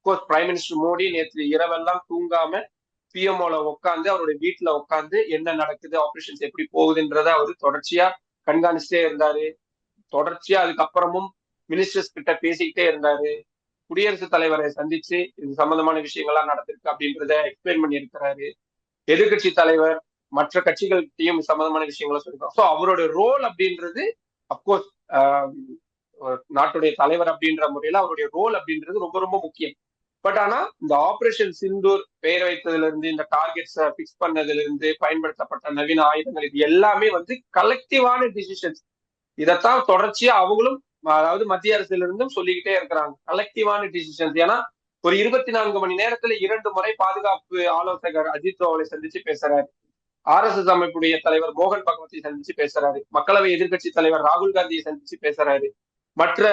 Of course prime minister Modi நேற்று இரவெல்லாம் தூங்காம பிஎம்ஓல உட்காந்து அவருடைய வீட்டுல உட்காந்து என்ன நடக்குது, ஆபரேஷன்ஸ் எப்படி போகுதுன்றத அவரு தொடர்ச்சியா கண்காணிச்சுட்டே இருந்தாரு. தொடர்ச்சியா அதுக்கப்புறமும் மினிஸ்டர்ஸ் கிட்ட பேசிக்கிட்டே இருந்தாரு. குடியரசுத் தலைவரை சந்திச்சு இது சம்பந்தமான விஷயங்கள்லாம் நடந்திருக்கு அப்படின்றத எக்ஸ்பிளைன் பண்ணி இருக்கிறாரு. எதிர்கட்சி தலைவர் மற்ற கட்சிகள்கிட்டையும் சம்பந்தமான விஷயங்களை சொல்லிருக்காங்க. ஸோ அவருடைய ரோல் அப்படின்றது அப்கோர்ஸ் நாட்டுடைய தலைவர் அப்படின்ற முறையில அவருடைய ரோல் அப்படின்றது ரொம்ப ரொம்ப முக்கியம். பட் ஆனா இந்த ஆபரேஷன் சிந்தூர் பெயர் வைத்ததுல இருந்து, இந்த டார்கெட்ஸ் பிக்ஸ் பண்ணதுல இருந்து, பயன்படுத்தப்பட்ட நவீன ஆயுதங்கள், இது எல்லாமே வந்து கலெக்டிவான டிசிஷன்ஸ். இதைத்தான் தொடர்ச்சியா அவங்களும், அதாவது மத்திய அரசுல இருந்தும் சொல்லிக்கிட்டே இருக்கிறாங்க, கலெக்டிவான டிசிஷன்ஸ். ஏன்னா ஒரு 24 மணி நேரத்துல 2 முறை பாதுகாப்பு ஆலோசகர் அஜித் தோவலை சந்திச்சு பேசுறாரு. RSS அமைப்புடைய தலைவர் மோகன் பகவத்தை சந்திச்சு பேசுறாரு. மக்களவை எதிர்கட்சி தலைவர் ராகுல் காந்தியை சந்திச்சு பேசுறாரு. மற்ற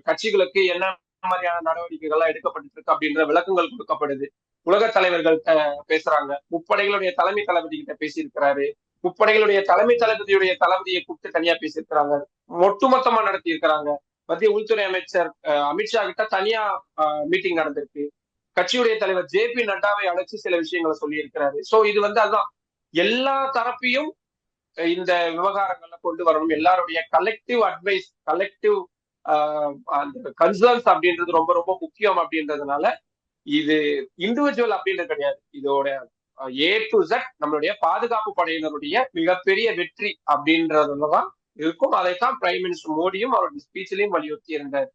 கட்சிகளுக்கு என்ன மாதிரியான நடவடிக்கைகள்லாம் எடுக்கப்பட்டு இருக்கு அப்படின்ற விளக்கங்கள் கொடுக்கப்படுது. உலக தலைவர்கள் பேசுறாங்க. முப்படைகளுடைய தலைமை தளபதி கிட்ட பேசியிருக்கிறாரு. முப்படைகளுடைய தலைமை தளபதியுடைய தளபதியை கூப்பிட்டு தனியா பேசியிருக்கிறாங்க. ஒட்டுமொத்தமா நடத்தி இருக்கிறாங்க. மத்திய உள்துறை அமைச்சர் அமித்ஷா கிட்ட தனியா மீட்டிங் நடந்திருக்கு. கட்சியுடைய தலைவர் JP நட்டாவை அழைச்சு சில விஷயங்களை சொல்லி இருக்கிறாரு. சோ இது வந்து அதுதான் எல்லா தரப்பையும் இந்த விவகாரங்கள்ல கொண்டு வரணும். எல்லாருடைய கலெக்டிவ் அட்வைஸ், கலெக்டிவ் அந்த கன்சர்ன்ஸ் அப்படின்றது ரொம்ப ரொம்ப முக்கியம். அப்படின்றதுனால இது இண்டிவிஜுவல் அப்படின்றது கிடையாது. இதோட A to Z நம்மளுடைய பாதுகாப்பு படையினருடைய மிகப்பெரிய வெற்றி அப்படின்றதுலதான் இருக்கும். அதைத்தான் பிரைம் மினிஸ்டர் மோடியும் அவருடைய ஸ்பீச்சிலையும் வலியுறுத்தி இருந்தார்.